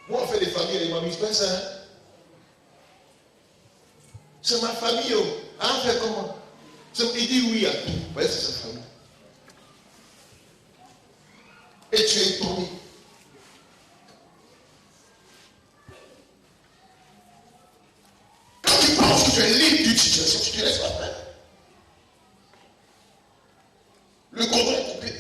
Moi, on fait des familles, il m'amuse pas ça. Hein? C'est ma famille. Oh. Ah, on fait comment? Il dit oui à tout. Vous voyez, c'est sa famille. Et tu es étonné. Quand tu penses que tu es libre d'une situation, tu te laisses pas faire. Le cordon est coupé.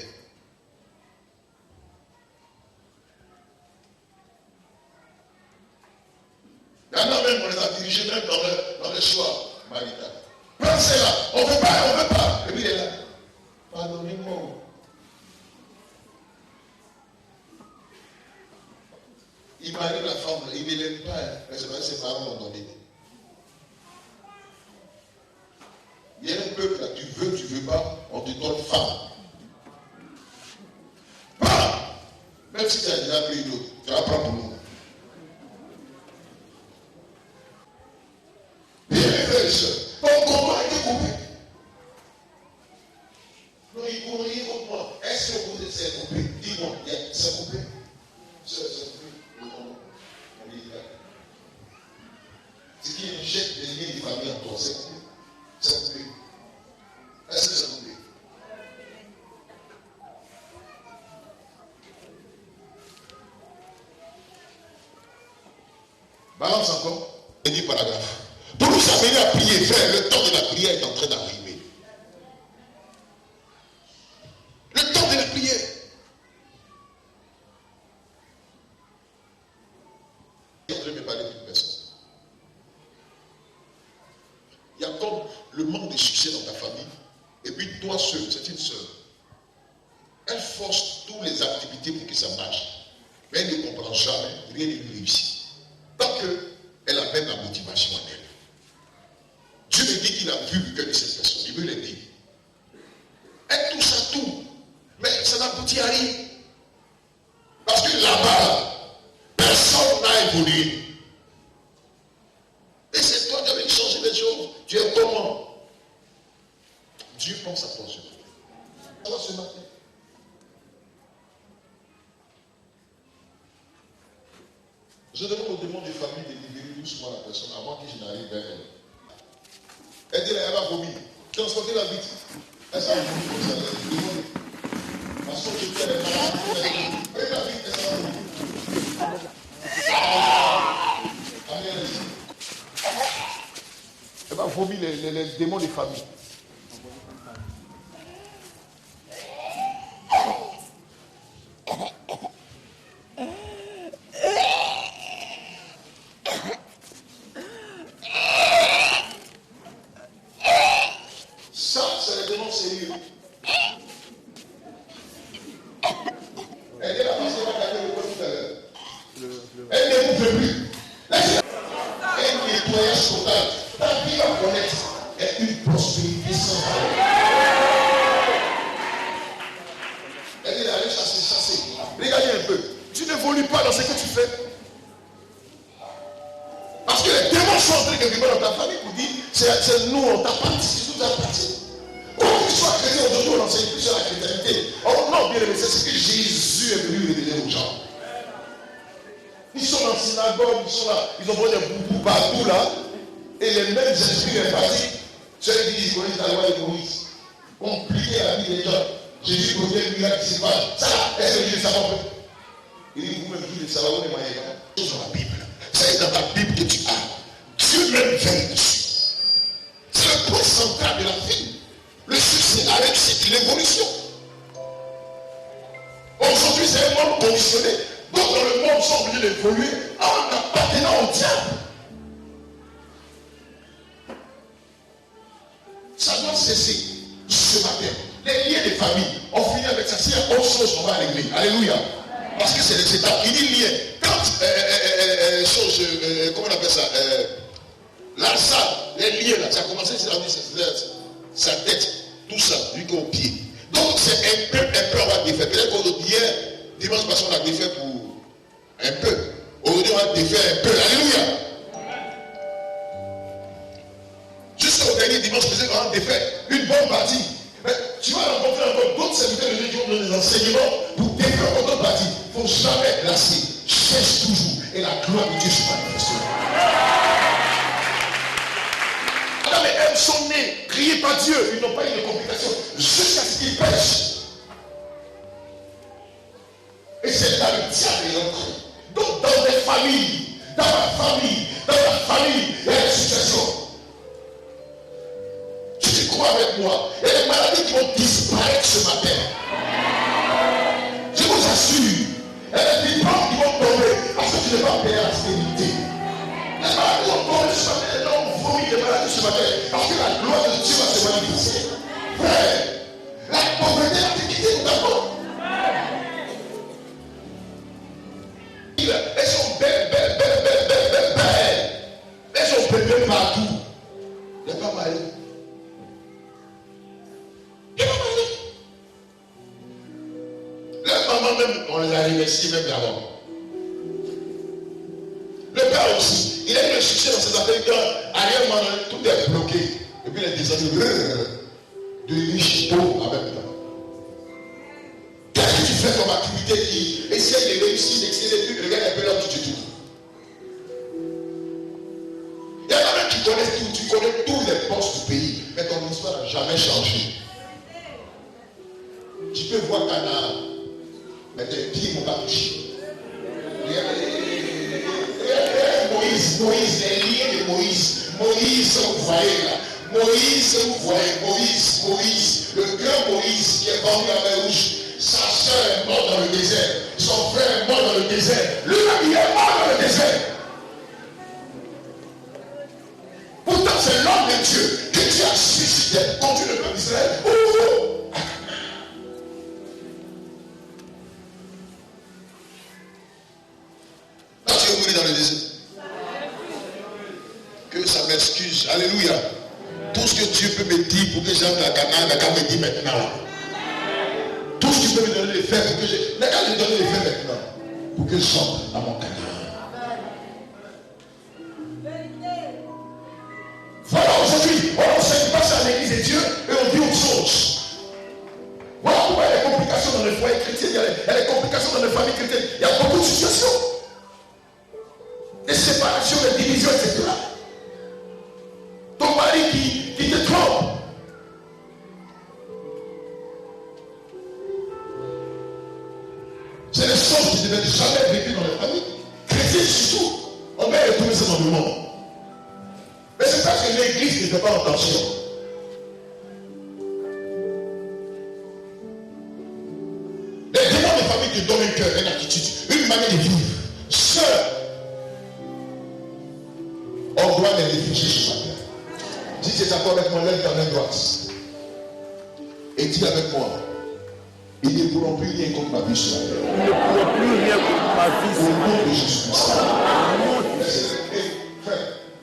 Maintenant même, on les a dirigés même dans le choix marital. Pensez là, on ne veut pas. Et puis il est là. Pardonnez-moi. Il marie la femme, il ne l'aime pas, hein, mais c'est vrai que ses parents l'ont donné. Il y a un peuple là, tu veux pas, on te donne femme. Pas. Même si tu as déjà pris d'autres, tu vas prendre pour nous. Bien, frères et sœurs, ton combat a été coupé. Non, il ne rien contre moi. Est-ce que vous êtes coupé? Dis-moi, c'est coupé. C'est coupé. Ce qui injecte des liens de famille en toi, c'est coupé. C'est coupé. Est-ce que c'est coupé? Balance encore. Et dit paragraphe. Pour nous amener à prier, frère, le temps de la prière est en train d'arriver. Le temps de la prière. Je vais me parler d'une personne. Il y a comme le manque de succès dans ta famille. Et puis toi seul, c'est une sœur. Elle force toutes les activités pour que ça marche. Mais elle ne comprend jamais, rien ne lui réussit. Tant qu'elle a même la motivation en elle. Dieu me dit qu'il a vu le cœur de cette personne. Il veut l'aider. Elle touche à tout. Mais ça n'aboutit à rien. Parce que là-bas, personne n'a évolué. Et c'est toi qui avais changé les choses. Tu es comment? Dieu pense à toi ce matin. Alors ce matin. Je demande aux démons des familles de libérer doucement la personne avant que je n'arrive vers elle. Elle dit, elle va vomir. Transportez la vite. Elle s'en va vomir comme ça. Elle dit, parce que je dis, elle est malade. Elle va vite, elle s'en va vomir. Elle va vomir les démons des familles. Ça, c'est les démons sérieux. Elle est là parce qu'elle va garder le corps tout à l'heure. Elle ne bouge plus. Un nettoyage total. Ta vie à connaître est une prospérité sans valeur. Elle est allée chasser. Regardez un peu. Tu n'évolues pas dans ce que tu fais. Parce que les démons sont entrés quelque part dans ta famille pour dire c'est nous, on t'a parti, c'est tout à partir. Quand tu sois chrétien aujourd'hui, on n'enseigne plus sur la chrétienté. Oh non, bien aimé, c'est ce que Jésus est venu révéler aux gens. Ils sont dans la synagogue, ils sont là, ils ont pris des boubous partout là, et les mêmes esprits empathiques, ceux qui connaissent la loi de Moïse, compliquer la vie des gens. Jésus connaît le miracle qui se passe. Ça, est-ce que Dieu savait? Il dit, vous-même, vous ne savez pas, vous ne voyez pas. C'est dans la Bible. C'est dans ta Bible que tu as. Dieu même veille dessus. C'est le point central de la vie. Le succès à réussite, l'évolution. Aujourd'hui, c'est un monde conditionné. Donc, dans le monde, sont obligés d'évoluer en appartenant au diable. Ça doit cesser ce matin. Les liens de famille, on finit avec ça. S'il y a autre chose, on va régler. Alléluia. Parce que c'est les étapes. Il dit lien. Quand, comment on appelle ça? L'arsa, les liens là, ça a commencé sur sa tête, tout ça, jusqu'au pied. Donc c'est un peu on va défaire. Peut-être qu'aujourd'hui, hier, dimanche passé, on a défait pour un peu. Aujourd'hui, on va défaire un peu. Alléluia. Jusqu'au dernier dimanche, on a défait une bonne partie. Mais tu vas rencontrer encore d'autres serviteurs de Dieu qui ont donné des enseignements pour défaire d'autres parties. Il ne faut jamais lasser. cesse toujours et la gloire de Dieu se manifeste. Adam et Ève sont nés, criés par Dieu, ils n'ont pas eu de complications jusqu'à ce qu'ils pêchent. Et c'est là le diable est entré. Donc dans des familles, dans la famille, il y a des situations. Si tu crois avec moi, il y a des maladies qui vont disparaître ce matin. Je vous assure, il y a des diplômes qui vont tomber parce que tu n'es pas payé à la stérilité. Les maladies vont tomber ce matin, les gens vont vomir des maladies ce matin parce que la gloire de Dieu va se manifester. Frère, la pauvreté va te quitter tout d'abord. Elles sont belles. Elles sont belles partout. Il n'y a pas mal. Les mamans même, on les a remerciées même d'abord. Le père aussi, il a eu le succès dans ses affaires quand arrière tout est bloqué. Et puis il est descendu de riche pauvre en même temps. Qu'est-ce que tu fais comme activité qui essaie de réussir, d'exceller, tu regardes un peu là où tu te trouves. Il y en a même qui connaissent tout, tu connais tous les postes du pays, mais ton histoire n'a jamais changé. Tu peux voir Canaan, mais tes pieds ne vont pas toucher. Moïse, les liens de Moïse, vous voyez là, Moïse, le grand Moïse qui est vendu à la mer Rouge. Sa soeur est morte dans le désert. Son frère est mort dans le désert. Lui-même, il est mort dans le désert. Pourtant, c'est l'homme de Dieu que Dieu a suscité, conduit le peuple d'Israël. Quand tu es mourir dans le désert, que ça m'excuse. Alléluia. Tout ce que Dieu peut me dire pour que j'entre à Canaan, il n'a qu'à me dire maintenant. Tout ce que tu peux me donner les faits pour que je. N'a qu'à me donner les faits maintenant. Pour que je sorte à mon Canaan. Voilà, aujourd'hui, on ne passe à l'église de Dieu et on dit autre chose. Voilà pourquoi il y a des complications dans les foyers chrétiens, il y a des complications dans les familles chrétiennes. Il y a beaucoup de situations. Des séparations, des divisions, etc. Ton mari qui te trompe. C'est des choses qui ne devaient jamais vécues dans les familles. Chrétiens surtout. On va retrouver ça dans le monde. Mais c'est parce que l'église n'était pas en tension. Les démons de famille te donnent un cœur, une attitude, une manière de vivre. Seul. On doit les réfugier ce matin. Si tu es d'accord avec moi, lève ta main droite. Et dis avec moi. Ils ne pourront plus rien contre ma vie ce matin. Ils ne pourront plus rien contre ma vie ce matin. Au nom de Jésus-Christ.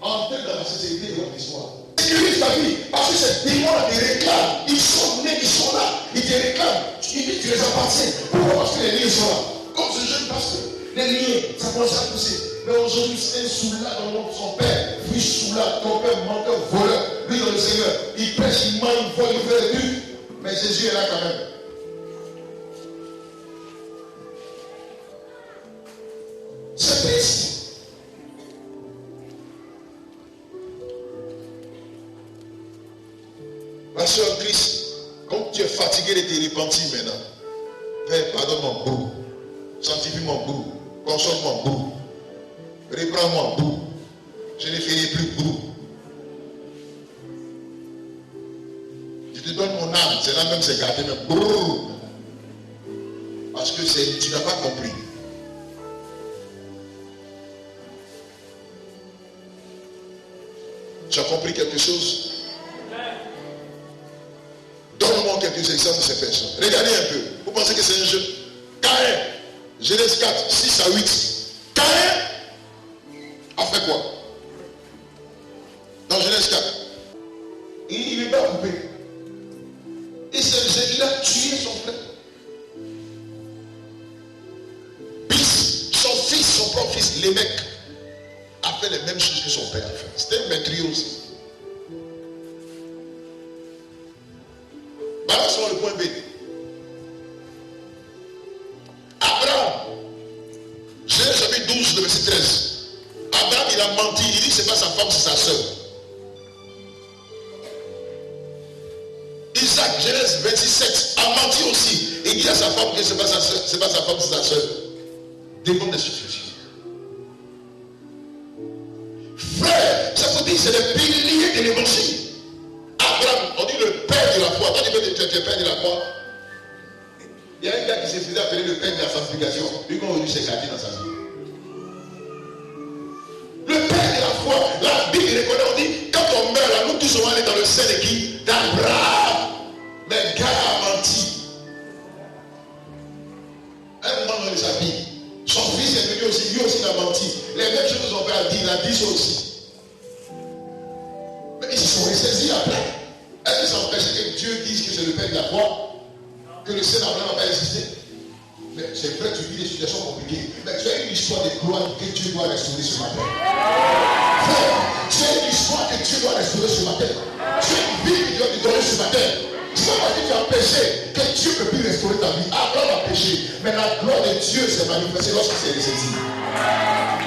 Entrez dans la sincérité de votre histoire. Sécurise ta vie. Parce que ces démons-là te réclament. Ils sont nés, ils sont là. Ils te réclament. Tu les appartiens. Pourquoi? Parce que les liens sont là. Comme ce jeune pasteur. Les liens, ça commence à pousser. Mais aujourd'hui, c'est un soulard dans le nom de son père. Fils soulard, ton père, menteur, voleur. Lui dans le Seigneur. Il pêche, il ment, il vole, il fait le but. Mais Jésus est là quand même. C'est triste. Ma soeur Christ, comme tu es fatigué de te repentir maintenant, Père, pardonne mon goût, sanctifie mon goût, console mon goût, reprends mon goût, je ne ferai plus goût. Je te donne mon âme, c'est là même c'est gardé, mais brrr, parce que tu n'as pas compris. Tu as compris quelque chose? Donne-moi quelques exemples de ces personnes. Regardez un peu. Vous pensez que c'est un jeu? Caïn, Genèse 4, 6 à 8. Caïn a fait quoi? Dans Genèse 4. Il n'est pas coupé. Et il a tué son frère. Puis son fils, son propre fils, Lémec, a fait les mêmes choses que son père a fait. C'était un meurtrier aussi. Balance-moi le point B. Abraham, Genèse chapitre a menti. Il dit c'est pas sa femme, c'est sa soeur. Isaac, Genèse 26, a menti aussi. Et il dit à sa femme que c'est pas sa soeur, c'est pas sa femme, c'est sa soeur. Dépend des situations. Frère, ça veut dire c'est le pilier de l'évangile. Abraham, on dit le père de la foi. Quand tu veux dire tu es père de la foi, il y a un gars qui s'est fait appeler le père de la sanctification. Lui, quand on dit c'est gardé dans sa vie. Le père de la foi, la Bible reconnaît, on dit, quand on meurt là, nous tous on va aller dans le sein de qui? D'Abraham. Mais le gars a menti. Un moment dans sa vie, son fils est venu aussi, lui aussi il a menti. Les mêmes choses que son père a dit, il a dit ça aussi. Mais ils se sont ressaisis après. Est-ce que ça empêche que Dieu dise que c'est le père de la foi? Que le Seigneur n'a pas existé? Mais c'est vrai, tu vis des situations compliquées. Mais tu as une histoire de gloire que Dieu doit restaurer ce matin. Frère, tu as une histoire que Dieu doit restaurer ce matin. Tu as une vie que Dieu doit te donner ce matin. C'est pas parce que tu as péché que Dieu ne peut plus restaurer ta vie. Abraham a péché. Mais la gloire de Dieu s'est manifestée lorsqu'il s'est ressaisi.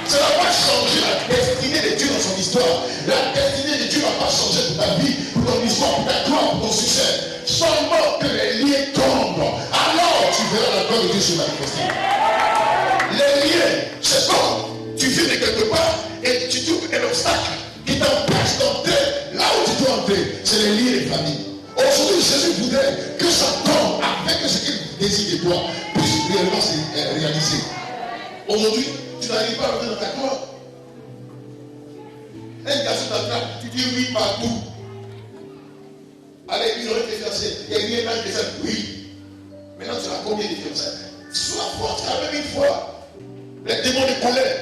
Ça n'a pas changé la destinée de Dieu dans son histoire. La destinée de Dieu n'a pas changé pour ta vie, pour ton histoire, pour ta gloire, pour ton succès. Seulement que les liens tombent. Alors tu verras la gloire de Dieu se manifester. Les liens, c'est quand tu viens de quelque part et tu trouves un obstacle qui t'empêche d'entrer là où tu dois entrer. C'est les liens de famille. Aujourd'hui, Jésus voudrait que ça tombe afin que ce qu'il désire de toi puisse réellement se réaliser. Aujourd'hui, tu n'arrives pas à rentrer dans ta gloire. Un garçon t'attrape, tu dis oui partout. Allez, ils auraient été fiancés. Il y a eu un âge de ça, oui. Maintenant, tu as combien de fiançailles? Sois forte quand même une fois. Les démons de colère.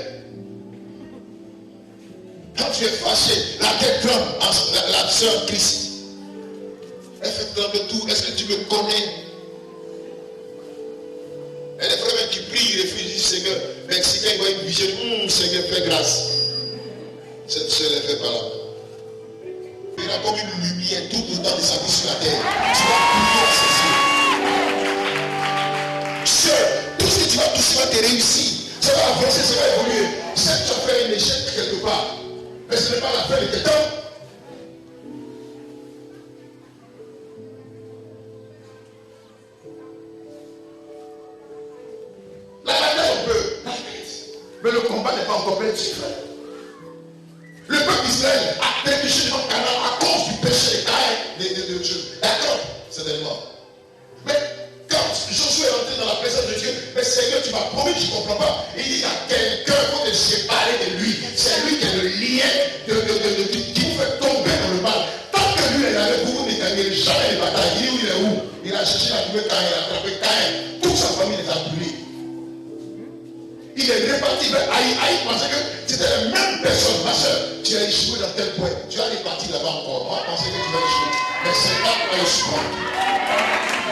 Quand tu es fâché, la tête tremble, la sœur Christ. Elle fait trembler tout. Est-ce que tu me connais? Et les frères même qui prient, ils refusent, ils disent Seigneur, Mexicain, il voit une vision, Seigneur, fais grâce. Cette soeur ne fait pas là. Il y a comme une lumière tout le temps de sa vie sur la terre. Tu vas briller à ses yeux. Sœur, tout ce que tu vas toucher va te réussir. Ça va avancer, ça va évoluer. Certes, tu as fait un échec quelque part. Mais ce n'est pas la fin de tes temps. La bataille, on peut. Mais le combat n'est pas encore perdu, frère. Le peuple d'Israël a trébuché dans Canaan à cause du péché de Dieu. D'accord, certainement. Mais quand Josué est entré dans la présence de Dieu, mais Seigneur, tu m'as promis, je ne comprends pas. Il dit, il y a quelqu'un, il faut te séparer de lui. C'est lui qui est le lien qui vous fait tomber dans le mal. Tant que lui est là, vous ne gagnez jamais les batailles. Il dit où il est où? Il a cherché à trouver Caïn, il a attrapé Caïn. Toute sa famille les a brûlés. Il est réparti vers Aïe pensait que c'était la même personne. Ma soeur, tu as échoué dans tel point. Tu as réparti là-bas encore. On va penser que tu vas échouer. Mais c'est là que tu vas le surprendre.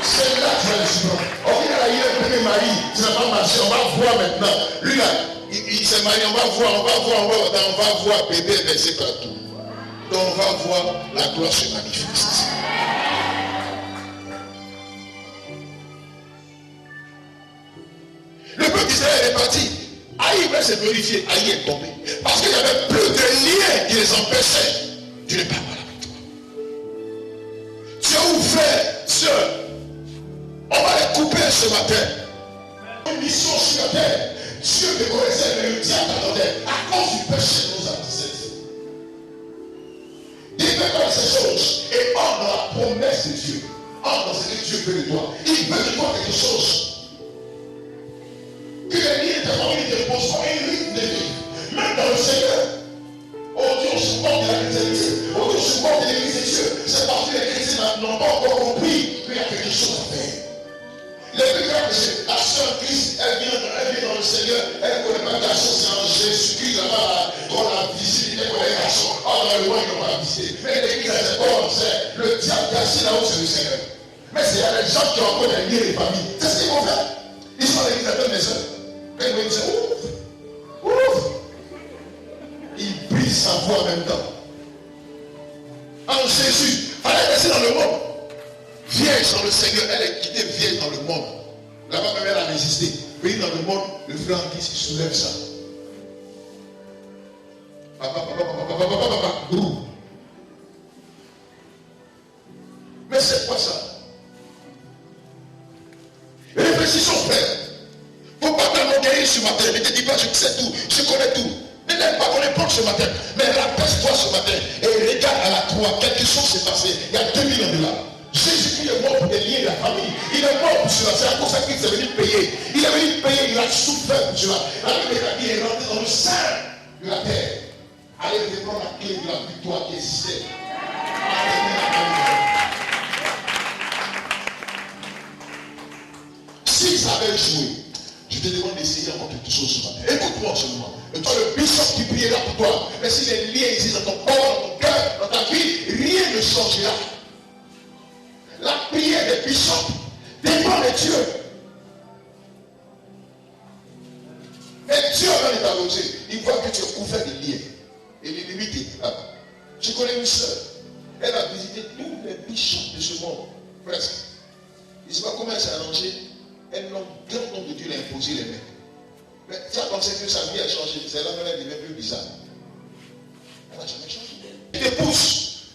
C'est là que tu vas le surprendre. Au final, il a un premier mari. Ça n'a pas marché. On va voir maintenant. Lui là, il s'est marié. On va voir bébé versé partout. Donc on va voir la gloire se manifeste. Le peuple d'Israël est parti. Aïe va se glorifier. Aïe est tombé. Parce qu'il n'y avait plus de liens qui les empêchaient. Tu n'es pas mal avec toi. Tu as ouvert, sœur. On va les couper ce matin. Une mission sur la terre. Dieu te connaissait, mais le diable t'attendait. À cause du péché de nos ancêtres. Il fait comme ces choses. Et entre dans la promesse de Dieu. Entre dans ce que Dieu veut de toi. Il veut de toi quelque chose. Que les liens de ta famille te posent pas une rythme de vie. Même dans le Seigneur. Oh Dieu, on supporte de la chrétienté. Oh Dieu, on supporte de l'église de Dieu. C'est parce que les chrétiens n'ont pas encore compris qu'il y a quelque chose à faire. Les plus grands péchés, la sœur Christ, elle vient dans le Seigneur, elle ne connaît pas le garçon, c'est en Jésus-Christ là-bas qu'on a visité, elle connaît le garçon. Oh, dans le loin, ils n'ont pas visité. Mais l'église, c'est bon, c'est le diable qui est assis là-haut, c'est le Seigneur. Mais c'est les gens qui ont encore des liens de famille. C'est ce qu'ils vont faire. Ils sont à l'église à deux maisons. Quand ils vont dire ouf, ouf, ils brillent sa voix en même temps. En Jésus, il fallait rester dans le monde. Vierge dans le Seigneur, elle est quittée vierge dans le monde. Là-bas même elle a résisté. Venir dans le monde, le frère en Christ, il soulève ça. Mais c'est quoi ça? Réfléchissons, frère. Il ne faut pas t'orgueillir ce matin. Ne te dis pas, je sais tout, je connais tout. Ne laisse pas qu'on éponge ce matin. Mais rappelle-toi ce matin et regarde à la croix. Quelque chose s'est passé il y a 2000 ans de là. Jésus-Christ est mort pour des liens de la famille. Il est mort pour cela. C'est à cause de ça qu'il est venu payer. Il est venu payer, il a souffert pour cela. La Bible il est rentré dans le sein de la terre. Allez reprendre la clé de la victoire qui existait. S'ils avaient joué, je te demande d'essayer encore quelque chose ce matin. Écoute-moi seulement. Et toi, le bishop qui priera pour toi, mais si les liens existent dans ton corps, dans ton cœur, dans ta vie, rien ne changera. La prière des bishops dépend de Dieu. Et Dieu va les allonger. Il voit que tu es couvert de liens. Et les limites là. Je connais une soeur. Elle a visité tous les bishops de ce monde. Presque. Je ne sais pas comment elle s'est arrangée. Elle n'a grand nom de Dieu l'a imposé les mains. Mais tu as pensé que sa vie a changé. C'est là qu'elle devient plus bizarre. Elle n'a jamais changé. Elle te pousse.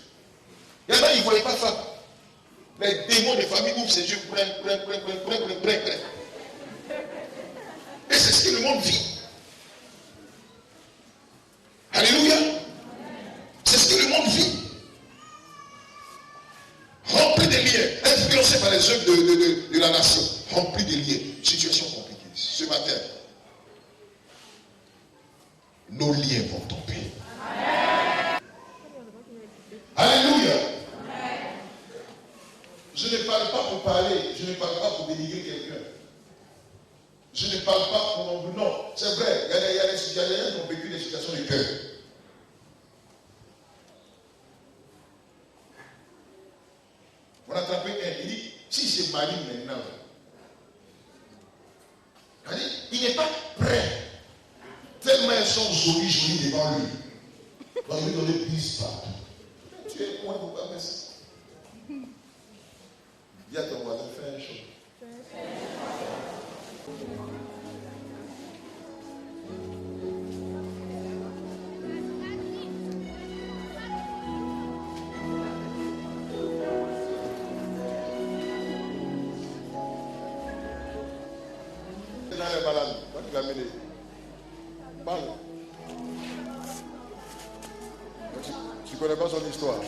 Il y en a, ils ne voyaient pas ça. Les démons de famille ouvrent ses yeux. Et c'est ce que le monde vit. Alléluia. C'est ce que le monde vit. Rempli de liens, influencé par les œuvres de la nation. Rempli de liens. Situation compliquée. Ce matin, nos liens vont tomber. Alléluia. Je ne parle pas pour parler, je ne parle pas pour dénigrer quelqu'un. Je ne parle pas pour... Non, c'est vrai, il y a des gens qui ont vécu des situations de cœur. On a attrapé un, il dit, si c'est marie maintenant, il n'est pas prêt. Tellement elles sont jolies devant lui. On va lui donner plus partout. Tu es moi, pourquoi faire ça? Dis à ton voisin, fais un show. Elle est malade. Toi, tu l'as mené. Parle. Tu ne connais pas son histoire.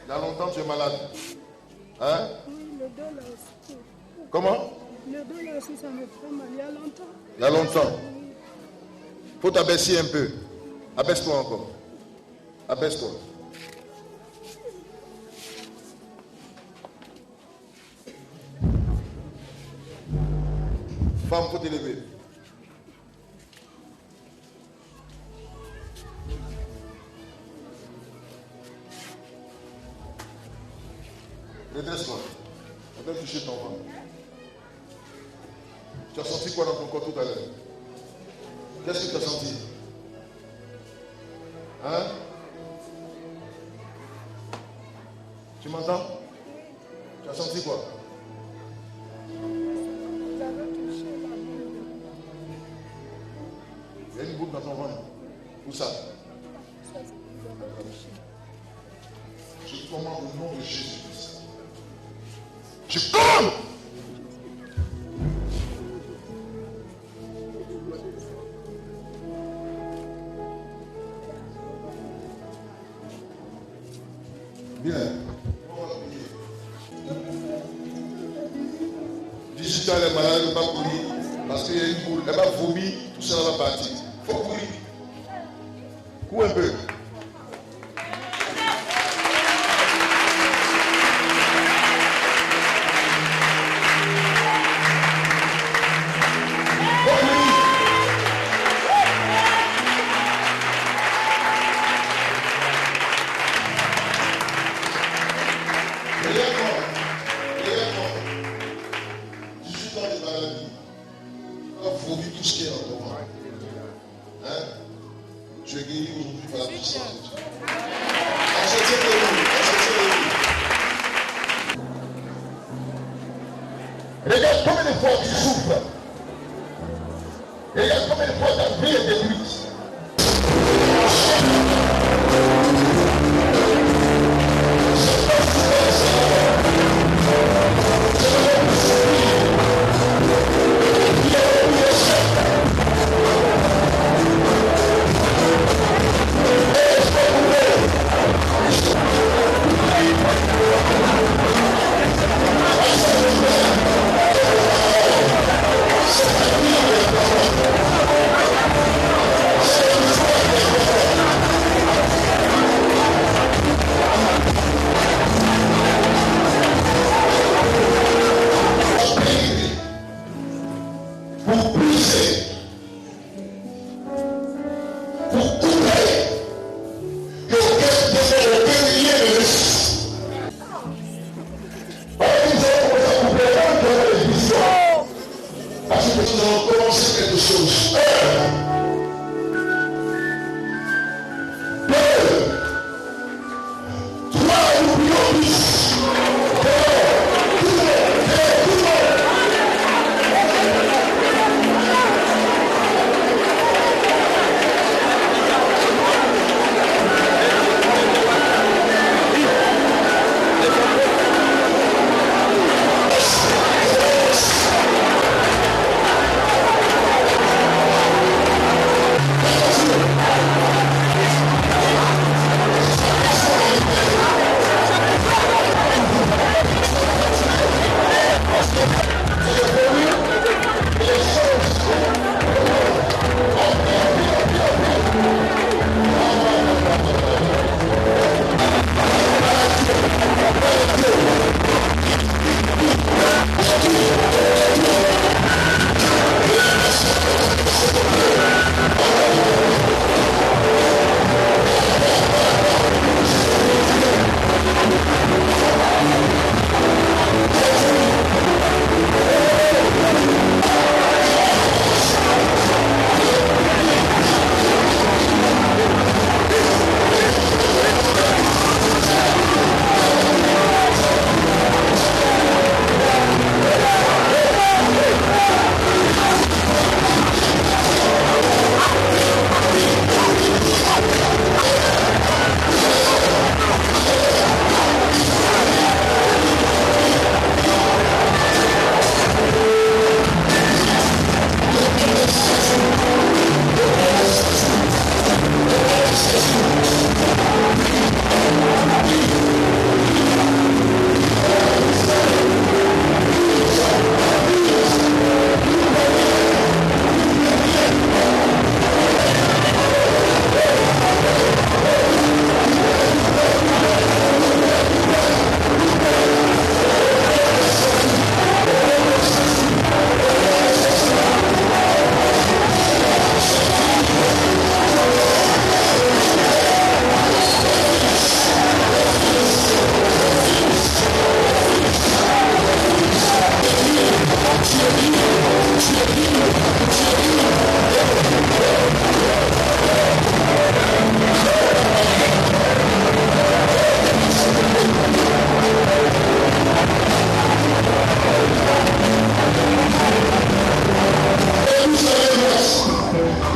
Il y a longtemps tu es malade. Hein? Oui, le dos là aussi. Comment? Le dos là aussi, ça me fait mal. Il y a longtemps. Il y a longtemps. Il faut t'abaisser un peu. Abaisse-toi encore. Abaisse-toi. Femme, il faut t'élever. Redresse-toi. On va toucher ton ventre. Tu as senti quoi dans ton corps tout à l'heure? Qu'est-ce que tu as senti? Hein? Tu m'entends? Tu as senti quoi? J'avais touché la boule. Il y a une boule dans ton ventre. Où ça? J'avais touché. Je commande au nom de Jésus-Christ. Je commande! Bien. 18 ans, elle est malade, elle ne peut pas courir. Parce qu'il y a une boule. Elle va vomir, tout ça va partir. Il faut courir. Cours un peu. Regarde combien de fois tu souffres. Regarde combien de fois ta vie est détruite.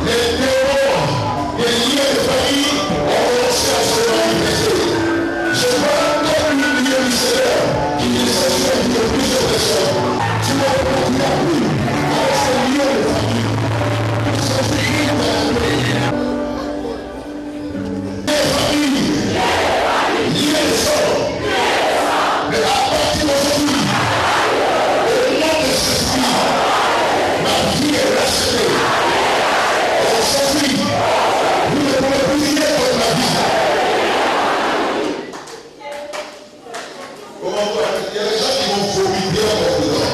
Les démons, les liens de famille ont commencé à se manifester. Je vois comme une ligne missionnaire qui s'assure de plusieurs personnes. Tu vas beaucoup plus avec ces liens de famille. Ça finit par les familles, liens de sang. Mais à partir d'aujourd'hui, au nom de Jésus, ma vie est rachetée. Aujourd'hui, vous ne pouvez plus vivre dans ma vie. Comment toi, il y a des gens qui vont vomir encore dedans.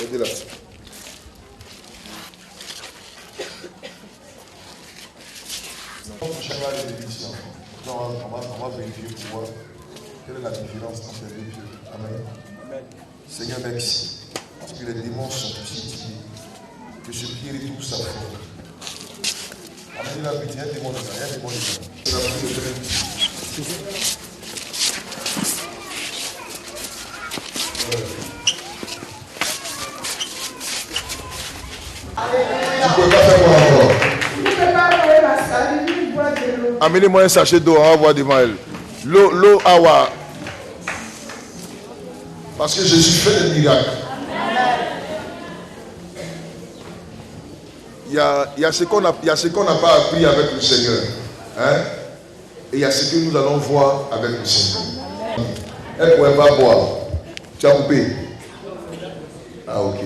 Aidez-la. Prochain match de l'édition. On va vérifier pour voir. Quelle est la différence entre les deux pieux? Amen. Seigneur, merci. Parce que les démons sont aussi intimidés. Que ce pied retrouve sa forme. Amen. Il a un démon de ça. Il y a un démon de ça. C'est la plus de tu ne peux pas faire quoi encore? Je ne peux pas envoyer ma salive, ni boire de l'eau. Amenez-moi un sachet d'eau, on va voir devant elle. L'eau, awa. Parce que Jésus fait des miracles. Il y a ce qu'on n'a pas appris avec le Seigneur. Hein? Et il y a ce que nous allons voir avec le Seigneur. Elle ne pouvait pas boire. Tu as coupé? Ah, ok.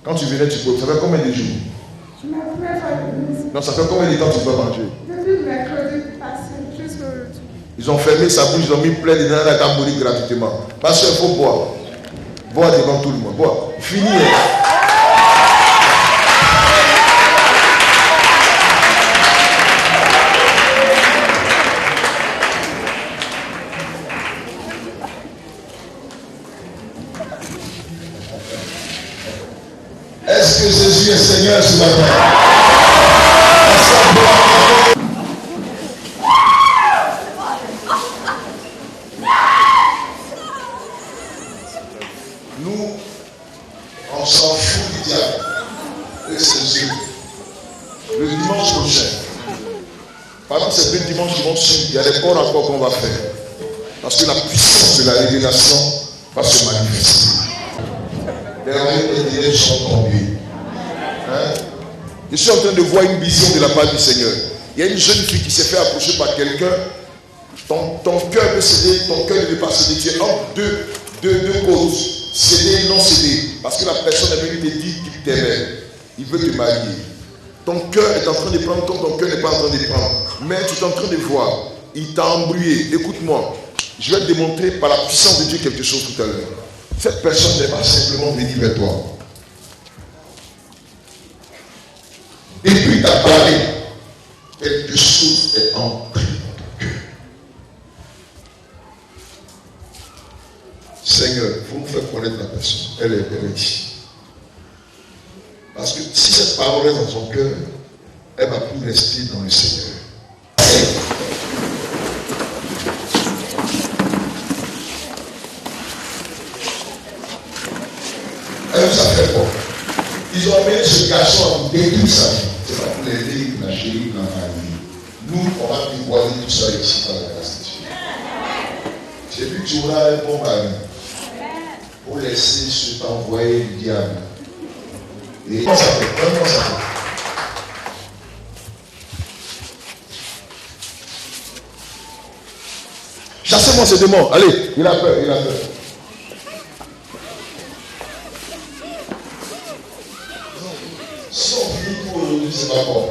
Quand tu venais, tu peux. Ça fait combien de jours? Je ne pouvais pas venir. Non, ça fait combien de temps que tu peux manger? Depuis mercredi passé, jusqu'au retour. Ils ont fermé sa bouche, ils ont mis plein de dedans, elle a mourir gratuitement. Parce qu'il faut boire. Boire devant tout le monde. Boire. Fini. Est-ce que Jésus est Seigneur ce matin? Nous, on s'en fout du diable. Et c'est Dieu. Le dimanche prochain, pendant ces 2 dimanches qui vont suivre, il y a des corps encore qu'on va faire. Parce que la puissance de la révélation va se manifester. Les règles et les sont tombés. Hein? Je suis en train de voir une vision de la part du Seigneur. Il y a une jeune fille qui s'est fait approcher par quelqu'un. Ton cœur peut céder, ton cœur ne veut pas céder. Tu es entre deux causes. Céder, non céder. Parce que la personne est venue te dire qu'il t'aimait. Il veut te marier. Ton cœur est en train de prendre comme ton cœur n'est pas en train de prendre. Mais tu es en train de voir. Il t'a embrouillé. Écoute-moi. Je vais te démontrer par la puissance de Dieu quelque chose tout à l'heure. Cette personne n'est pas simplement venue vers toi. Et puis tu as parlé. Quelque chose est entré dans ton cœur. Seigneur, il faut nous faire connaître la personne. Elle est ici. Parce que si cette parole est dans son cœur, elle va plus rester dans le Seigneur. Elle nous a fait peur. Ils ont amené ce garçon à nous détruire sa vie. C'est pas pour l'aider, pour la chérie, pour la famille. Nous, on va dévoiler tout ça ici par la grâce de Dieu. J'ai vu que tu auras un bon mari pour laisser se t'envoyer le diable. Et comment ça fait? Comment ça fait? Chassez-moi ce démon. Allez, il a peur, il a peur. Si on finit pour aujourd'hui, c'est pas bon.